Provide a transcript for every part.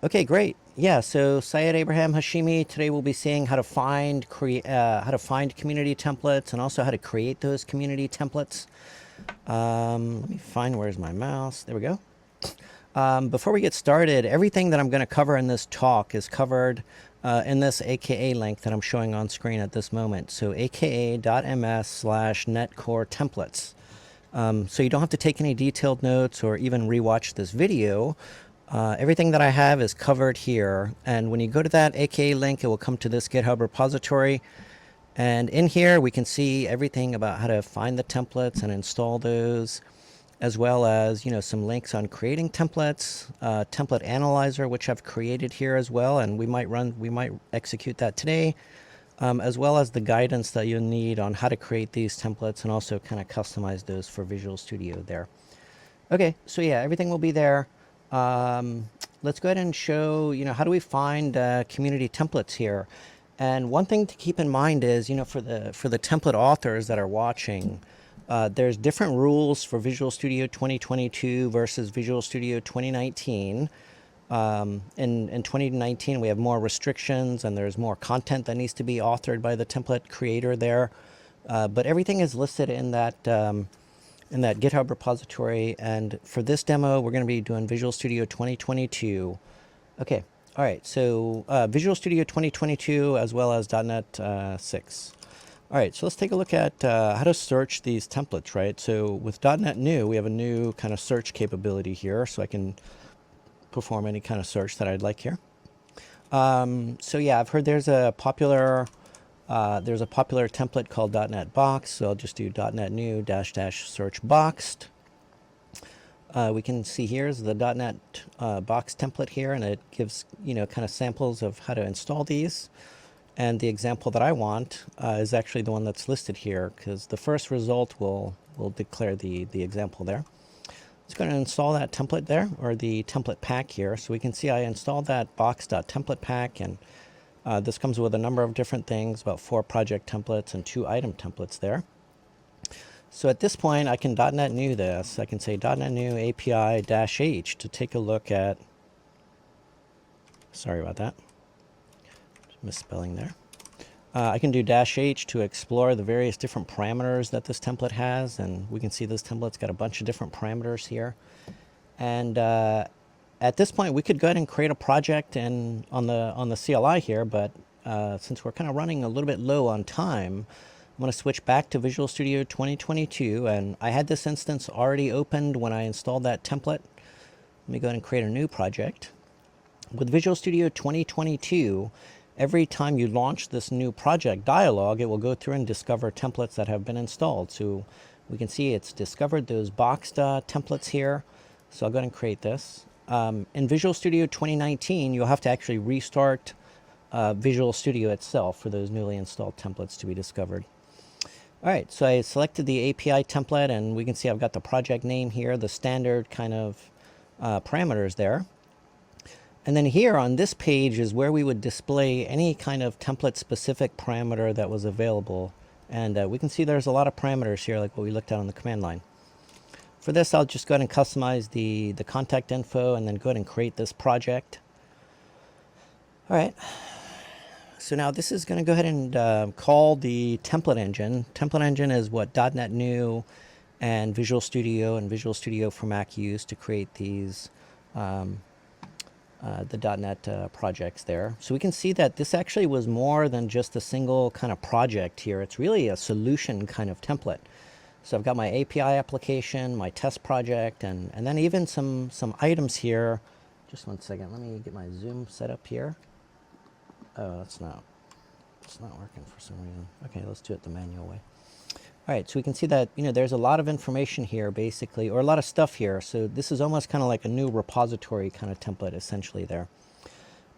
Okay, great. Yeah, so Syed Abraham Hashimi. Today we'll be seeing how to find community templates and also how to create those community templates. Let me find where's my mouse. There we go. Before we get started, everything that I'm going to cover in this talk is covered in this AKA link that I'm showing on screen at this moment. So aka.ms/netcore templates. So you don't have to take any detailed notes or even rewatch this video. Everything that I have is covered here. And when you go to that AKA link, it will come to this GitHub repository. And in here, we can see everything about how to find the templates and install those, as well as, some links on creating templates, template analyzer, which I've created here as well. And we might execute that today, as well as the guidance that you'll need on how to create these templates and also kind of customize those for Visual Studio there. Okay, so yeah, everything will be there. Let's go ahead and show, how do we find community templates here. And one thing to keep in mind is, for the template authors that are watching, there's different rules for Visual Studio 2022 versus Visual Studio 2019. In 2019, we have more restrictions and there's more content that needs to be authored by the template creator there. But everything is listed in that GitHub repository. And for this demo, we're going to be doing Visual Studio 2022. Okay. All right. So Visual Studio 2022 as well as .NET 6. All right. So let's take a look at how to search these templates, right? So with .NET New, we have a new kind of search capability here. So I can perform any kind of search that I'd like here. So yeah, I've heard there's a popular template called .NET Box, so I'll just do .NET New -- search boxed. We can see here's the .NET Box template here, and it gives kind of samples of how to install these. And the example that I want is actually the one that's listed here, because the first result will declare the example there. Let's go ahead and install that template there, or the template pack here. So we can see I installed that box.template pack, and this comes with a number of different things, about 4 project templates and 2 item templates there. So at this point, I can .NET New this. I can say .NET New API-H to take a look at, sorry about that, just misspelling there. I can do -H to explore the various different parameters that this template has, and we can see this template's got a bunch of different parameters here. And at this point, we could go ahead and create a project on the CLI here, but since we're kind of running a little bit low on time, I'm going to switch back to Visual Studio 2022, and I had this instance already opened when I installed that template. Let me go ahead and create a new project. With Visual Studio 2022, every time you launch this new project dialog, it will go through and discover templates that have been installed. So we can see it's discovered those boxed templates here. So I'll go ahead and create this. In Visual Studio 2019, you'll have to actually restart Visual Studio itself for those newly installed templates to be discovered. All right, so I selected the API template, and we can see I've got the project name here, the standard kind of parameters there. And then here on this page is where we would display any kind of template-specific parameter that was available. And we can see there's a lot of parameters here, like what we looked at on the command line. For this, I'll just go ahead and customize the contact info and then go ahead and create this project. All right. So now this is going to go ahead and call the template engine. Template engine is what .NET New and Visual Studio for Mac use to create these the .NET projects there. So we can see that this actually was more than just a single kind of project here. It's really a solution kind of template. So I've got my API application, my test project, and then even some items here. Just one second, let me get my zoom set up here. Oh, it's not working for some reason. Okay, let's do it the manual way. All right, so we can see that, there's a lot of information here, basically, or a lot of stuff here. So this is almost kind of like a new repository kind of template, essentially, there.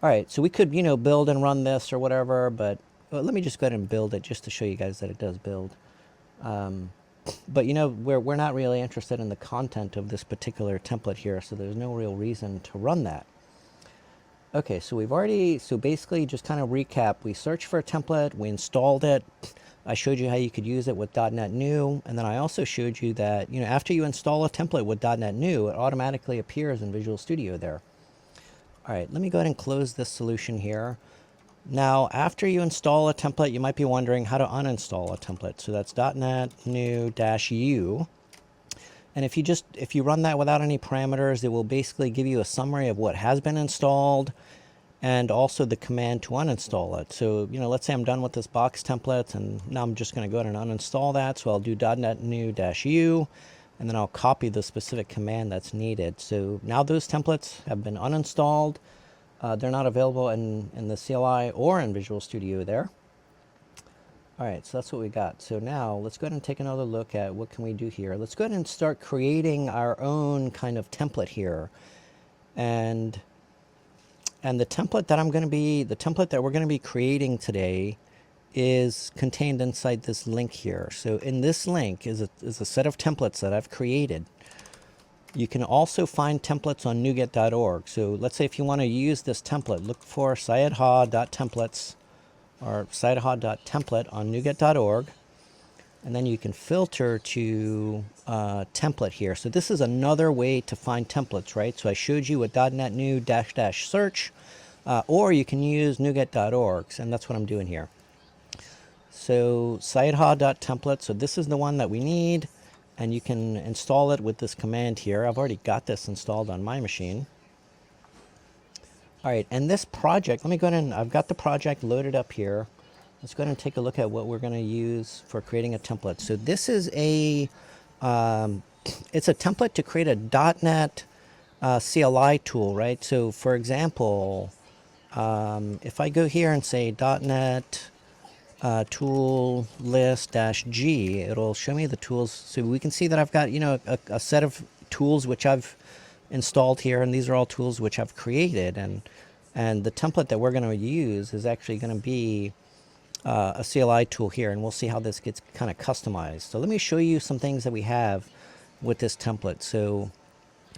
All right, so we could, build and run this or whatever, but let me just go ahead and build it just to show you guys that it does build. But, we're not really interested in the content of this particular template here, so there's no real reason to run that. Okay, so so basically just kind of recap, we searched for a template, we installed it. I showed you how you could use it with .NET New, and then I also showed you that, after you install a template with .NET New, it automatically appears in Visual Studio there. All right, let me go ahead and close this solution here. Now, after you install a template, you might be wondering how to uninstall a template. So that's .NET new -u. And if you run that without any parameters, it will basically give you a summary of what has been installed and also the command to uninstall it. So, let's say I'm done with this box template and now I'm just going to go ahead and uninstall that. So I'll do .NET new -u and then I'll copy the specific command that's needed. So now those templates have been uninstalled. They're not available in the CLI or in Visual Studio there. All right, so that's what we got. So now let's go ahead and take another look at what can we do here. Let's go ahead and start creating our own kind of template here. And the template that we're going to be creating today is contained inside this link here. So in this link is a set of templates that I've created. You can also find templates on Nuget.org. So let's say if you want to use this template, look for syedha.templates or syedha.template on Nuget.org. And then you can filter to template here. So this is another way to find templates, right? So I showed you a .NET new --search, or you can use Nuget.org, and that's what I'm doing here. So syedha.template, so this is the one that we need, and you can install it with this command here. I've already got this installed on my machine. All right, and this project, let me go ahead and I've got the project loaded up here. Let's go ahead and take a look at what we're going to use for creating a template. So this is it's a template to create a .NET CLI tool, right? So for example, if I go here and say .NET tool list -g, it'll show me the tools. So we can see that I've got, a set of tools which I've installed here, and these are all tools which I've created, and the template that we're going to use is actually going to be a CLI tool here, and we'll see how this gets kind of customized. So let me show you some things that we have with this template. So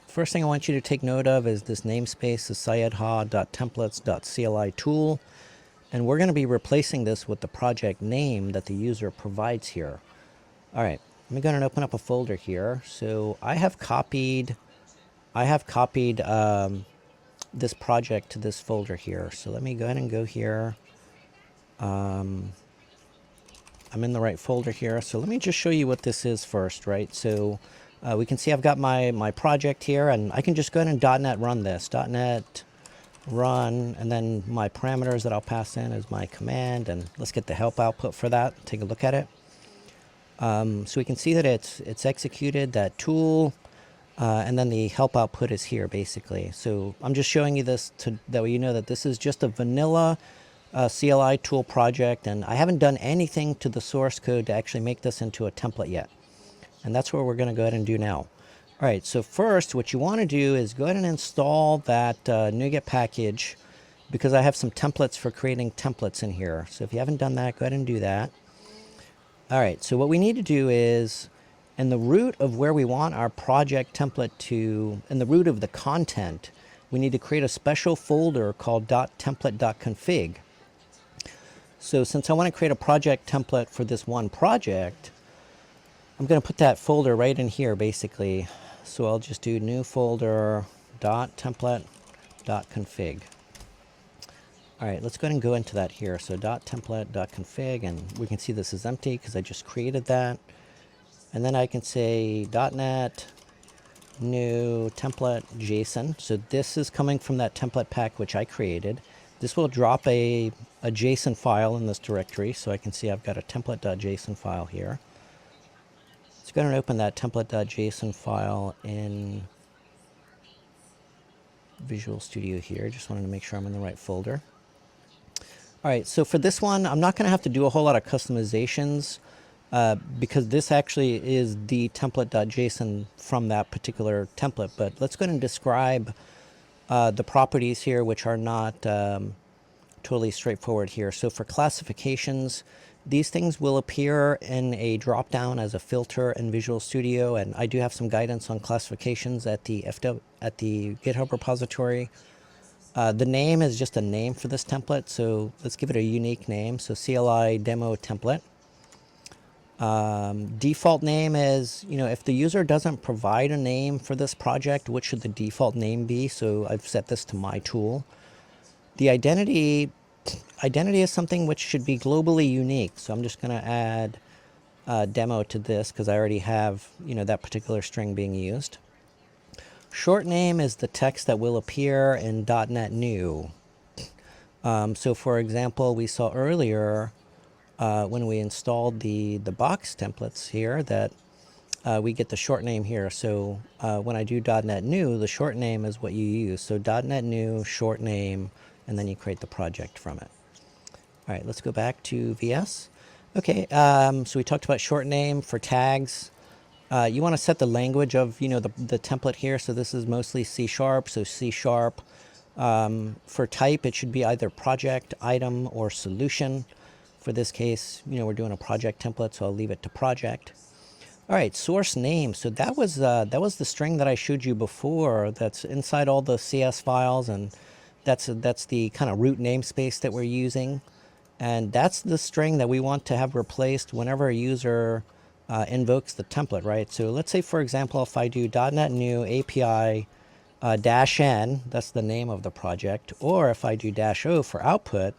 first thing I want you to take note of is this namespace is syedha.templates.cli tool, and we're going to be replacing this with the project name that the user provides here. All right, let me go ahead and open up a folder here. So I have copied this project to this folder here. So let me go ahead and go here. I'm in the right folder here. So let me just show you what this is first, right? So we can see I've got my project here, and I can just go ahead and .NET run this. .NET run, and then my parameters that I'll pass in is my command, and let's get the help output for that. Take a look at it. So we can see that it's executed that tool, and then the help output is here basically. So I'm just showing you this that way you know that this is just a vanilla CLI tool project, and I haven't done anything to the source code to actually make this into a template yet. And that's what we're going to go ahead and do now. All right, so first what you want to do is go ahead and install that Nuget package, because I have some templates for creating templates in here. So if you haven't done that, go ahead and do that. All right, so what we need to do is, in the root of where we want our project template to, in the root of the content, we need to create a special folder called .template.config. So since I want to create a project template for this one project, I'm going to put that folder right in here basically. So I'll just do new folder .template.config. All right, let's go ahead and go into that here. So .template.config, and we can see this is empty because I just created that. And then I can say .NET new template JSON. So this is coming from that template pack which I created. This will drop a JSON file in this directory. So I can see I've got a template.json file here. Let's go ahead and open that template.json file in Visual Studio here. Just wanted to make sure I'm in the right folder. All right, so for this one, I'm not going to have to do a whole lot of customizations because this actually is the template.json from that particular template. But let's go ahead and describe the properties here, which are not totally straightforward here. So for classifications, these things will appear in a drop-down as a filter in Visual Studio, and I do have some guidance on classifications at the GitHub repository. The name is just a name for this template, so let's give it a unique name. So CLI demo template. Default name is, if the user doesn't provide a name for this project, what should the default name be? So I've set this to my tool. The identity is something which should be globally unique. So I'm just going to add demo to this because I already have, that particular string being used. Short name is the text that will appear in .NET New. So for example, we saw earlier when we installed the box templates here that we get the short name here. So when I do .NET New, the short name is what you use. So .NET New, short name, and then you create the project from it. All right, let's go back to VS. Okay, so we talked about short name for tags. You want to set the language of, the template here. So this is mostly C#, so C#. For type, it should be either project, item, or solution. For this case, we're doing a project template, so I'll leave it to project. All right, source name. So that was the string that I showed you before. That's inside all the CS files, and that's the kind of root namespace that we're using. And that's the string that we want to have replaced whenever a user invokes the template, right? So let's say, for example, if I do .NET New API -n, that's the name of the project, or if I do -o for output,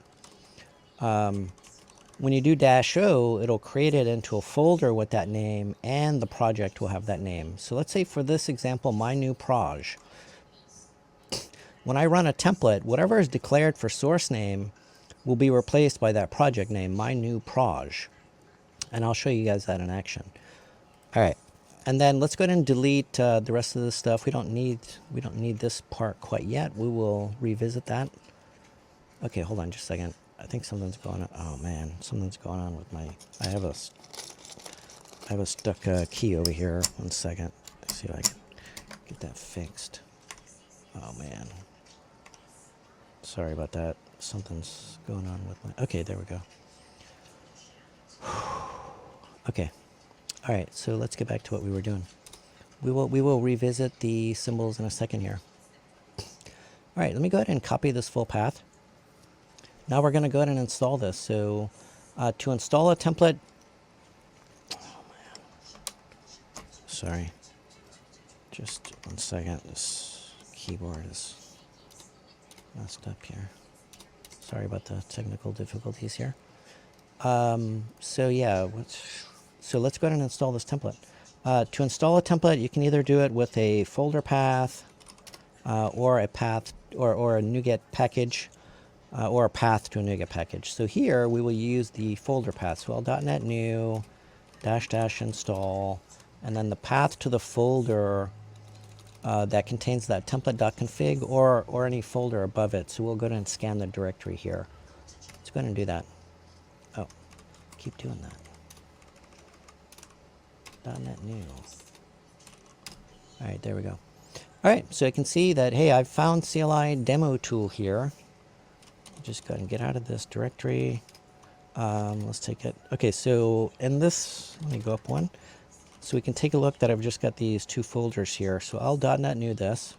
when you do -o, it'll create it into a folder with that name, and the project will have that name. So let's say for this example, my new proj. When I run a template, whatever is declared for source name will be replaced by that project name, my new proj. And I'll show you guys that in action. All right. And then let's go ahead and delete the rest of this stuff. We don't need this part quite yet. We will revisit that. Okay, hold on just a second. I think something's going on. Oh man, something's going on with my. I have a stuck key over here. 1 second. Let's see if I can get that fixed. Oh man. Sorry about that. Something's going on with my. Okay, there we go. Okay. All right, so let's get back to what we were doing. We will revisit the symbols in a second here. All right, let me go ahead and copy this full path. Now we're going to go ahead and install this. So to install a template, oh man, sorry, just 1 second. This keyboard is messed up here. Sorry about the technical difficulties here. So yeah, so let's go ahead and install this template. To install a template, you can either do it with a folder path, or a path, or a Nuget package, or a path to a Nuget package. So here we will use the folder path. So I'll .NET New -- install, and then the path to the folder that contains that template.config or any folder above it. So we'll go ahead and scan the directory here. Let's go ahead and do that. Oh, keep doing that. .NET New. All right, there we go. All right, so you can see that, hey, I've found CLI demo tool here. Just go ahead and get out of this directory. Let's take it. Okay, so in this, let me go up one. So we can take a look that I've just got these 2 folders here. So I'll .NET New this.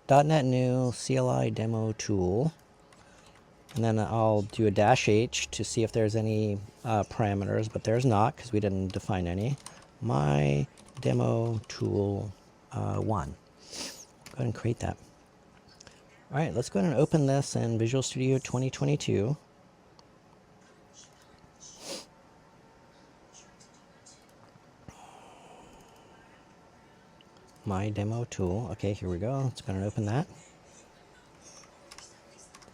.NET New CLI demo tool. And then I'll do a -h to see if there's any parameters, but there's not because we didn't define any. My demo tool 1. Go ahead and create that. All right, let's go ahead and open this in Visual Studio 2022. My demo tool. Okay, here we go. Let's go ahead and open that.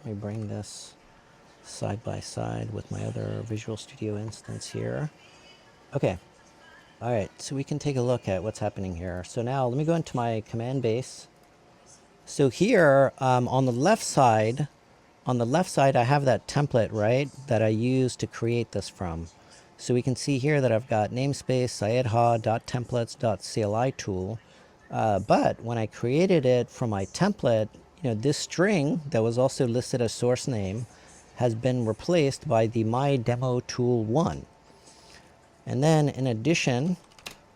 Let me bring this side by side with my other Visual Studio instance here. Okay. All right, so we can take a look at what's happening here. So now let me go into my command base. So here on the left side, I have that template, right, that I used to create this from. So we can see here that I've got namespace sayedha.templates.cli tool. But when I created it from my template, this string that was also listed as source name has been replaced by the my demo tool 1. And then in addition,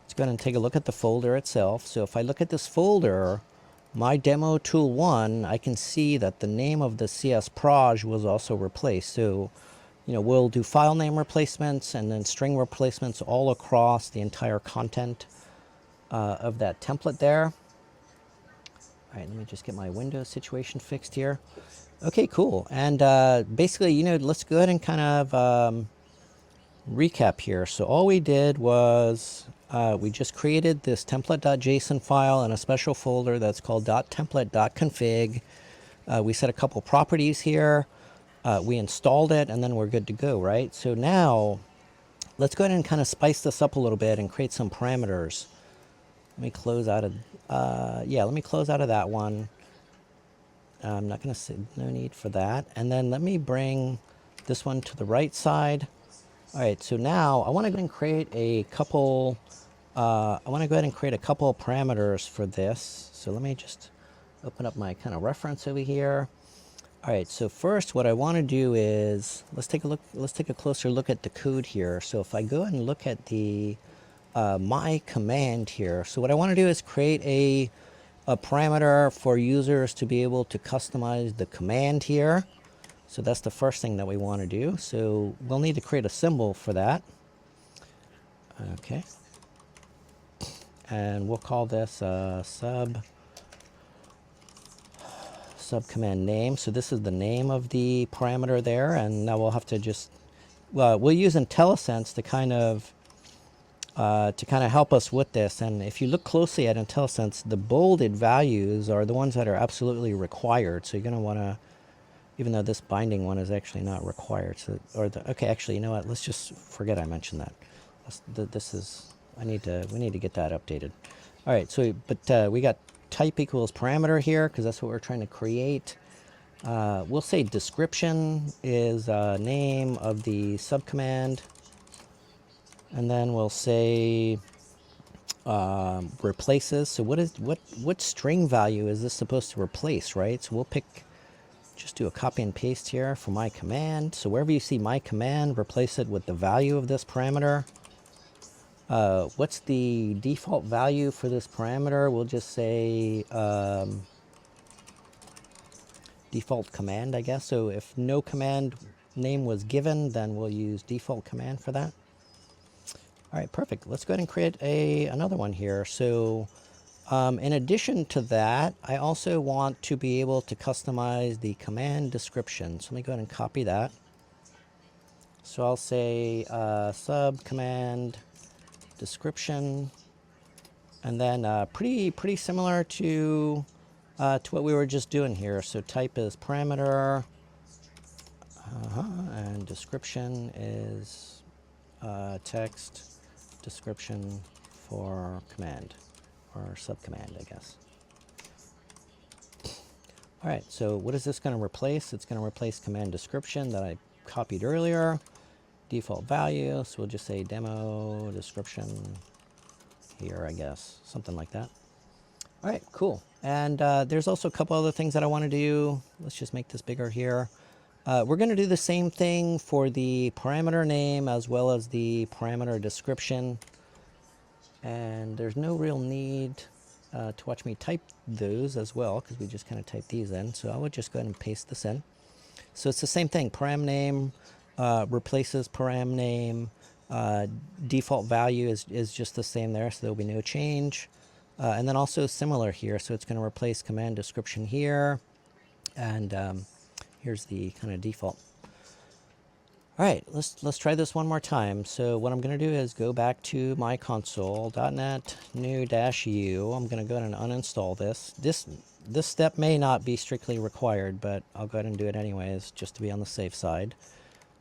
let's go ahead and take a look at the folder itself. So if I look at this folder, my demo tool 1, I can see that the name of the CS proj was also replaced. So, we'll do file name replacements and then string replacements all across the entire content of that template there. All right, let me just get my Windows situation fixed here. Okay, cool. And basically, let's go ahead and kind of recap here. So all we did was we just created this template.json file in a special folder that's called .template.config. We set a couple properties here. We installed it, and then we're good to go, right? So now let's go ahead and kind of spice this up a little bit and create some parameters. Let me close out of, let me close out of that one. I'm not going to say no need for that. And then let me bring this one to the right side. All right, so now I want to go ahead and create a couple, parameters for this. So let me just open up my kind of reference over here. All right, so first what I want to do is, let's take a closer look at the code here. So if I go and look at the my command here, so what I want to do is create a parameter for users to be able to customize the command here. So that's the first thing that we want to do. So we'll need to create a symbol for that. Okay. And we'll call this sub command name. So this is the name of the parameter there. And now we'll have to just, we'll use IntelliSense to kind of help us with this. And if you look closely at IntelliSense, the bolded values are the ones that are absolutely required. So you're going to want to, even though this binding one is actually not required. So, okay, actually, you know what? Let's just forget I mentioned that. We need to get that updated. All right, so, but we got type equals parameter here because that's what we're trying to create. We'll say description is name of the subcommand. And then we'll say replaces. So what string value is this supposed to replace, right? So we'll just do a copy and paste here for my command. So wherever you see my command, replace it with the value of this parameter. What's the default value for this parameter? We'll just say default command, I guess. So if no command name was given, then we'll use default command for that. All right, perfect. Let's go ahead and create another one here. So in addition to that, I also want to be able to customize the command description. So let me go ahead and copy that. So I'll say sub command description, and then pretty similar to what we were just doing here. So type is parameter, and description is text description for command or subcommand, I guess. All right, so what is this going to replace? It's going to replace command description that I copied earlier. Default value, so we'll just say demo description here, I guess, something like that. All right, cool. And there's also a couple other things that I want to do. Let's just make this bigger here. We're going to do the same thing for the parameter name as well as the parameter description. And there's no real need to watch me type those as well, because we just kind of type these in. So I would just go ahead and paste this in. So it's the same thing. Param name replaces param name. Default value is just the same there, so there'll be no change. And then also similar here. So it's going to replace command description here. And here's the kind of default. All right, let's try this one more time. So what I'm going to do is go back to my console, .NET new-u. I'm going to go ahead and uninstall this. This step may not be strictly required, but I'll go ahead and do it anyways, just to be on the safe side.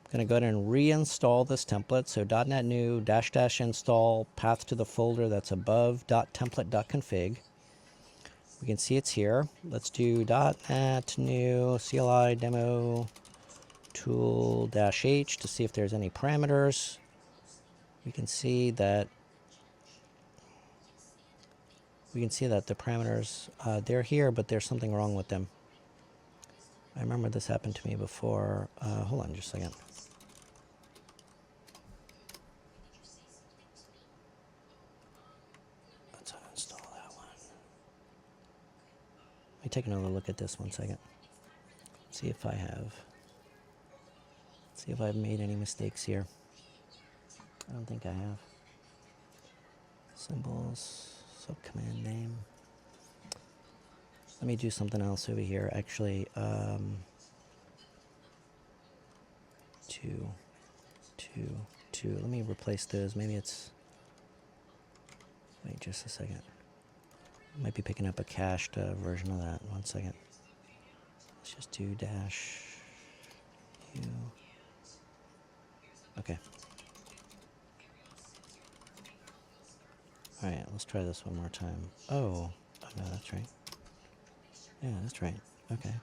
I'm going to go ahead and reinstall this template. So .NET new -- install path to the folder that's above .template.config. We can see it's here. Let's do .NET new CLI demo tool -h to see if there's any parameters. We can see that the parameters they're here, but there's something wrong with them. I remember this happened to me before. Hold on just a second. Let's uninstall that one. Let me take another look at this 1 second. See if I have. See if I've made any mistakes here. I don't think I have. Symbols, subcommand name. Let me do something else over here. Actually, two. Let me replace those. Maybe it's. Wait just a second. Might be picking up a cached version of that. 1 second. Let's just do dash u. Okay. All right, let's try this one more time. Oh no, that's right. Yeah, that's right. Okay.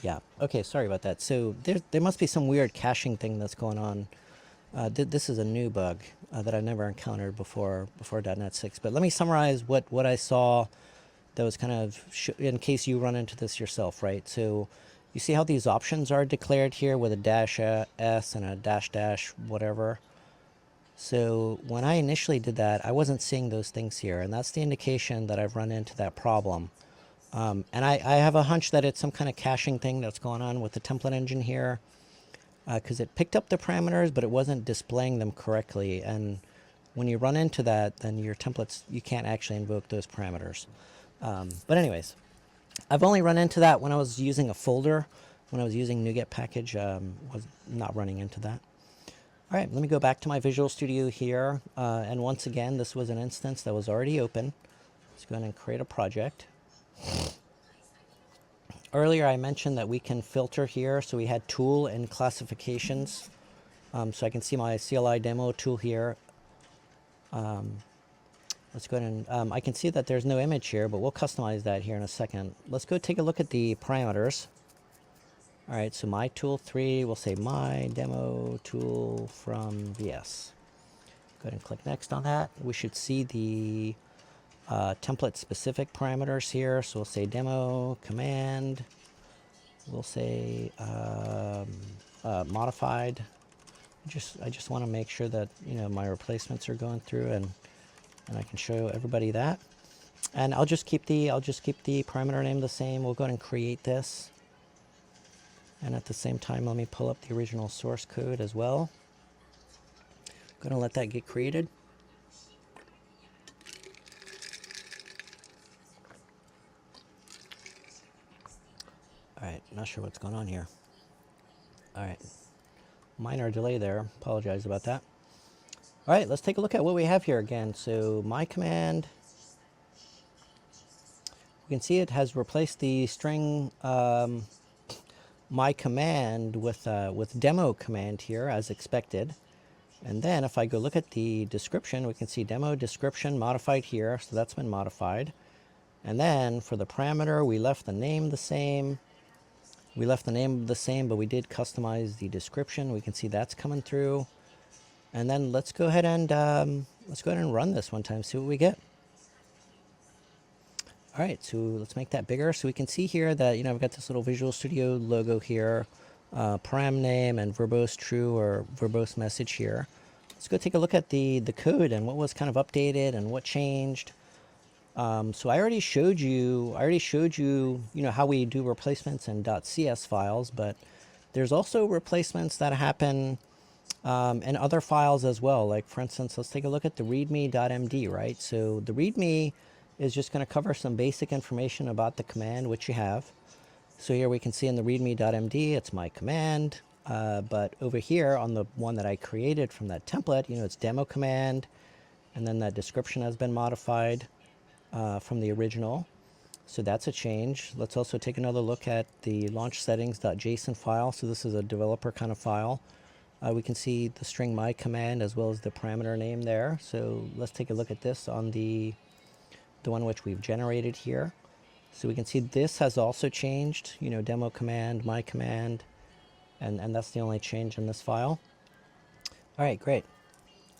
Yeah. Okay. Sorry about that. So there must be some weird caching thing that's going on. This is a new bug that I've never encountered before .NET 6. But let me summarize what I saw that was kind of in case you run into this yourself, right? So you see how these options are declared here with a dash s and a dash whatever. So when I initially did that, I wasn't seeing those things here, and that's the indication that I've run into that problem. And I have a hunch that it's some kind of caching thing that's going on with the template engine here, because it picked up the parameters, but it wasn't displaying them correctly. And when you run into that, then your templates, you can't actually invoke those parameters. But anyways, I've only run into that when I was using a folder. When I was using Nuget Package, was not running into that. All right, let me go back to my Visual Studio here. And once again, this was an instance that was already open. Let's go ahead and create a project. Earlier I mentioned that we can filter here, so we had tool and classifications. So I can see my CLI demo tool here. Let's go ahead and, I can see that there's no image here, but we'll customize that here in a second. Let's go take a look at the parameters. All right, so my tool 3, we'll say my demo tool from VS. Go ahead and click next on that. We should see the template specific parameters here. So we'll say demo command. We'll say modified. I just want to make sure that my replacements are going through, and I can show everybody that. And I'll just keep the parameter name the same. We'll go ahead and create this. And at the same time, let me pull up the original source code as well. Going to let that get created. All right, not sure what's going on here. All right, minor delay there. Apologize about that. All right, let's take a look at what we have here again. So my command, we can see it has replaced the string my command with demo command here as expected. And then if I go look at the description, we can see demo description modified here. So that's been modified. And then for the parameter, we left the name the same. We left the name the same, but we did customize the description. We can see that's coming through. And then let's go ahead and run this one time, see what we get. All right, so let's make that bigger. So we can see here that I've got this little Visual Studio logo here, param name and verbose true or verbose message here. Let's go take a look at the code and what was kind of updated and what changed. So I already showed you, how we do replacements in .cs files, but there's also replacements that happen in other files as well. Like for instance, let's take a look at the readme.md, right? So the readme is just going to cover some basic information about the command, which you have. So here we can see in the readme.md, it's my command. But over here on the one that I created from that template, it's demo command, and then that description has been modified from the original. So that's a change. Let's also take another look at the launch settings.json file. So this is a developer kind of file. We can see the string my command as well as the parameter name there. So let's take a look at this on the one which we've generated here. So we can see this has also changed, demo command, my command, and that's the only change in this file. All right, great.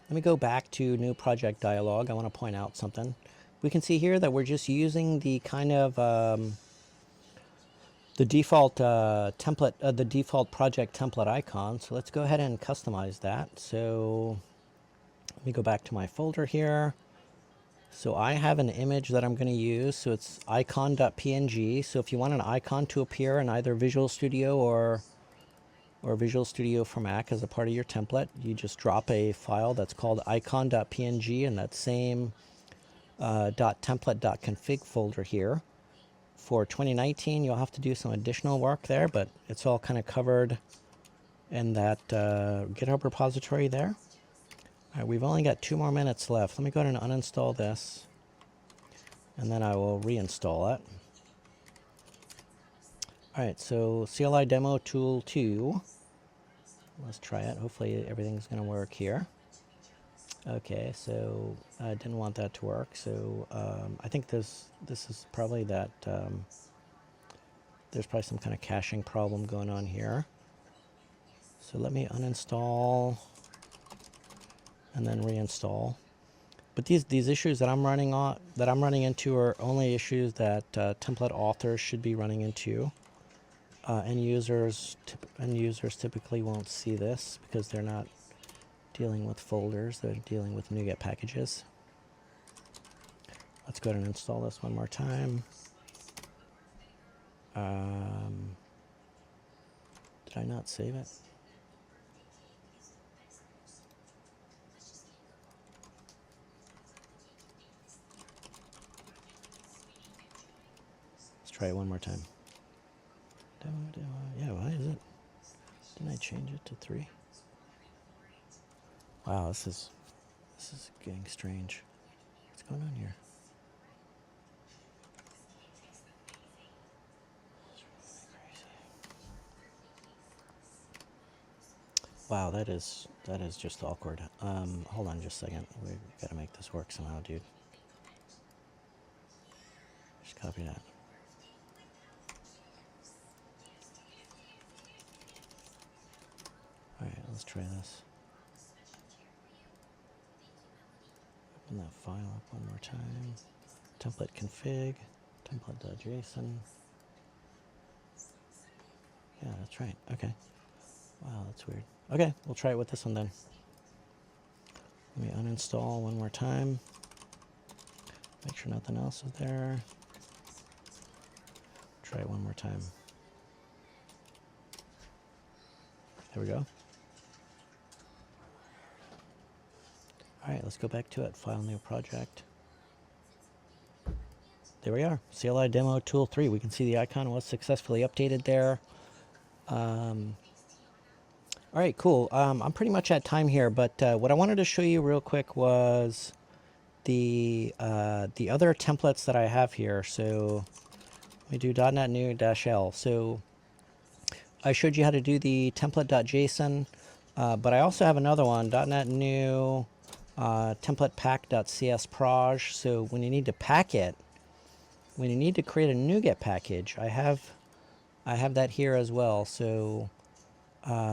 Let me go back to new project dialog. I want to point out something. We can see here that we're just using the kind of the default template, the default project template icon. So let's go ahead and customize that. So let me go back to my folder here. So I have an image that I'm going to use. So it's icon.png. So if you want an icon to appear in either Visual Studio or Visual Studio for Mac as a part of your template, you just drop a file that's called icon.png in that same .template.config folder here. For 2019, you'll have to do some additional work there, but it's all kind of covered in that GitHub repository there. All right, we've only got 2 more minutes left. Let me go ahead and uninstall this, and then I will reinstall it. All right, so CLI demo tool 2. Let's try it. Hopefully everything's going to work here. Okay, so I didn't want that to work, so I think this is probably that there's probably some kind of caching problem going on here. So let me uninstall and then reinstall. But these issues that I'm running into are only issues that template authors should be running into. End users typically won't see this because they're not dealing with folders, they're dealing with Nuget packages. Let's go ahead and install this one more time. Did I not save it? Let's try it one more time. Yeah, why is it? Didn't I change it to 3? Wow, this is getting strange. What's going on here? It's really crazy. Wow, that is just awkward. Hold on just a second. We've got to make this work somehow, dude. Just copy that. All right, let's try this. Open that file up one more time. Template config, template.json. Yeah, that's right. Okay. Wow, that's weird. Okay, we'll try it with this one then. Let me uninstall one more time. Make sure nothing else is there. Try it one more time. There we go. All right, let's go back to it. File, new project. There we are. CLI demo tool 3. We can see the icon was successfully updated there. All right, cool. I'm pretty much at time here, but what I wanted to show you real quick was the other templates that I have here. So let me do .NET new -L. So I showed you how to do the template.json, but I also have another one, .NET new template pack.csproj. So when you need to pack it, when you need to create a Nuget package, I have that here as well. So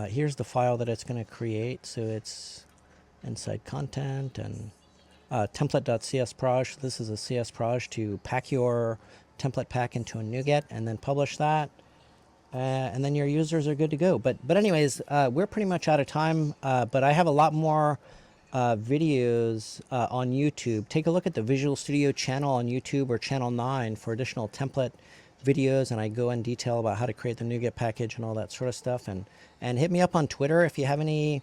here's the file that it's going to create. So it's inside content and template.csproj. This is a csproj to pack your template pack into a Nuget and then publish that. And then your users are good to go. But anyways, we're pretty much out of time. But I have a lot more videos on YouTube. Take a look at the Visual Studio channel on YouTube or channel 9 for additional template videos, and I go in detail about how to create the Nuget package and all that sort of stuff. And hit me up on Twitter if you have any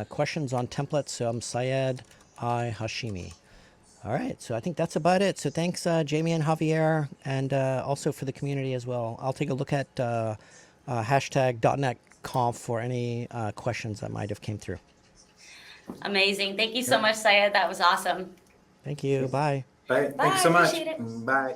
questions on templates. So I'm Syed I Hashimi. All right, so I think that's about it. So thanks, Jamie and Javier, and also for the community as well. I'll take a look at hashtag .NETConf for any questions that might have came through. Amazing. Thank you so much, Syed. That was awesome. Thank you. Bye. Bye. Thanks so much. Appreciate it. Bye.